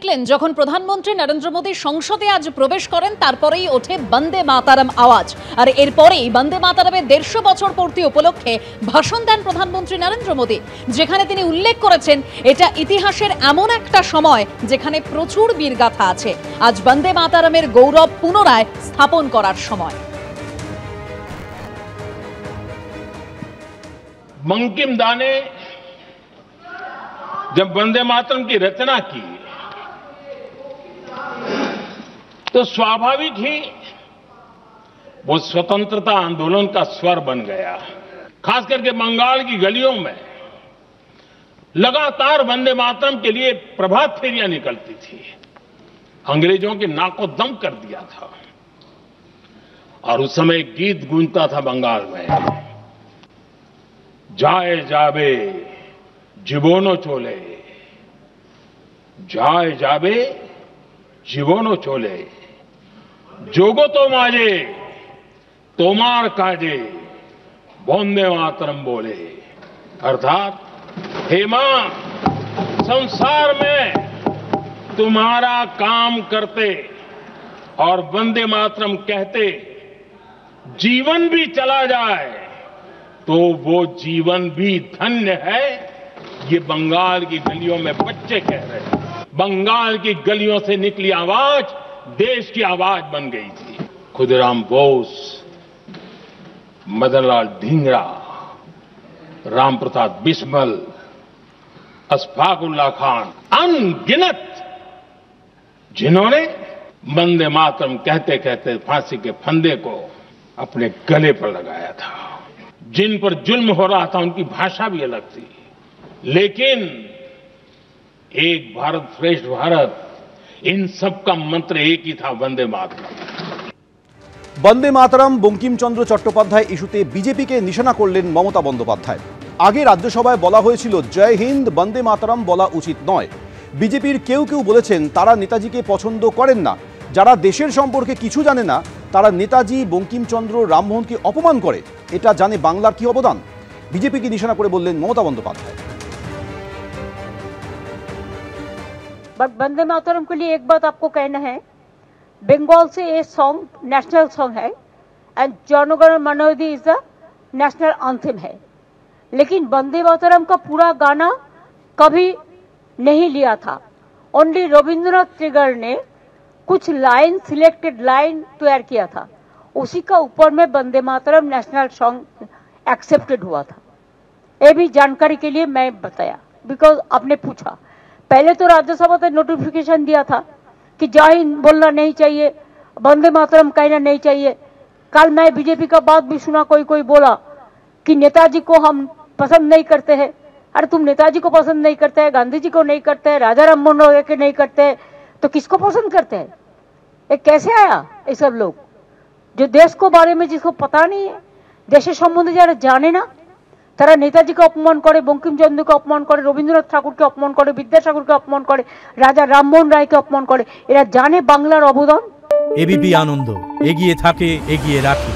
দেখলেন যখন প্রধানমন্ত্রী নরেন্দ্র মোদী সংসদে আজ প্রবেশ করেন তারপরেই ওঠে বন্দে মাতারম আওয়াজ। আর এরপরেই বন্দে মাতারমের 150 বছর পূর্তি উপলক্ষে ভাষণ দেন প্রধানমন্ত্রী নরেন্দ্র মোদী, যেখানে তিনি উল্লেখ করেছেন এটা ইতিহাসের এমন একটা সময় যেখানে প্রচুর বীরগাথা আছে। আজ বন্দে মাতারমের গৌরব পুনরায় স্থাপন করার সময়। बंकिम दा ने जब वंदे मातरम की रचना की तो स्वाभाविक ही वो स्वतंत्रता आंदोलन का स्वर बन गया। खास करके बंगाल की गलियों में लगातार वंदे मातरम के लिए प्रभात फेरियां निकलती थी, अंग्रेजों की नाक को दम कर दिया था। और उस समय गीत गूंजता था बंगाल में, जाए जावे जीवनो चोले, जाए जावे जीवनो चोले, जोगो तो माजे तोमार काजे वंदे मातरम बोले। अर्थात हे मां, संसार में तुम्हारा काम करते और वंदे मातरम कहते जीवन भी चला जाए तो वो जीवन भी धन्य है। ये बंगाल की गलियों में बच्चे कह रहे हैं। बंगाल की गलियों से निकली आवाज देश की आवाज बन गई थी। खुदीराम बोस, मदनलाल ढींगरा, राम प्रसाद बिस्मल, अशफाक उल्लाह खान, अनगिनत जिन्होंने वंदे मातरम कहते कहते फांसी के फंदे को अपने गले पर लगाया था। जिन पर जुल्म हो रहा था उनकी भाषा भी अलग थी, लेकिन एक भारत श्रेष्ठ भारत, इन सब का मंत्र एक ही था, वंदे मातरम। বন্দে মাতরম বঙ্কিমচন্দ্র চট্টোপাধ্যায় ইস্যুতে বিজেপিকে নিশানা করলেন মমতা বন্দ্যোপাধ্যায়। আগে রাজ্যসভায় বলা হয়েছিল জয় হিন্দ বন্দে মাতরম বলা উচিত নয়। বিজেপির কেউ কেউ বলেছেন তারা নেতাজিকে পছন্দ করেন না, যারা দেশের সম্পর্কে কিছু জানে না তারা নেতাজি, বঙ্কিমচন্দ্র, রামমোহনকে অপমান করে। এটা জানে বাংলার কি অবদান? বিজেপিকে নিশানা করে বললেন মমতা বন্দ্যোপাধ্যায়। बट वंदे मातरम के लिए एक बात आपको कहना है, बंगाल से ये सॉन्ग नेशनल सॉन्ग है एंड जनगण मन अधि इज द नेशनल एंथम है, लेकिन वंदे मातरम का पूरा गाना कभी नहीं लिया था। ओनली रविंद्रनाथ टैगोर ने कुछ लाइन, सिलेक्टेड लाइन तैयार किया था, उसी का ऊपर में Vande Mataram national song accepted हुआ था। ये भी जानकारी के लिए मैं बताया, बिकॉज आपने पूछा। पहले तो राज्यसभा ने नोटिफिकेशन दिया था कि जय हिंद बोलना नहीं चाहिए, वंदे मातरम कहना नहीं चाहिए। कल मैं बीजेपी का बात भी सुना, कोई कोई बोला कि नेताजी को हम पसंद नहीं करते हैं। अरे तुम नेताजी को पसंद नहीं करते हैं, गांधी जी को नहीं करते हैं, राजा राममोहन राय के नहीं करते हैं, तो किसको पसंद करते हैं? ये कैसे आया ये सब लोग जो देश को बारे में जिसको पता नहीं है, देशेर सम्बन्धे যারা জানে না, তারা নেতাজিকে অপমান করে, বঙ্কিমচন্দ্রকে অপমান করে, রবীন্দ্রনাথ ঠাকুরকে অপমান করে, বিদ্যাসাগরকে অপমান করে, রাজা রামমোহন রায়কে অপমান করে। এরা জানে বাংলার অবদান। এবিপি আনন্দ এগিয়ে থাকে, এগিয়ে রাখে।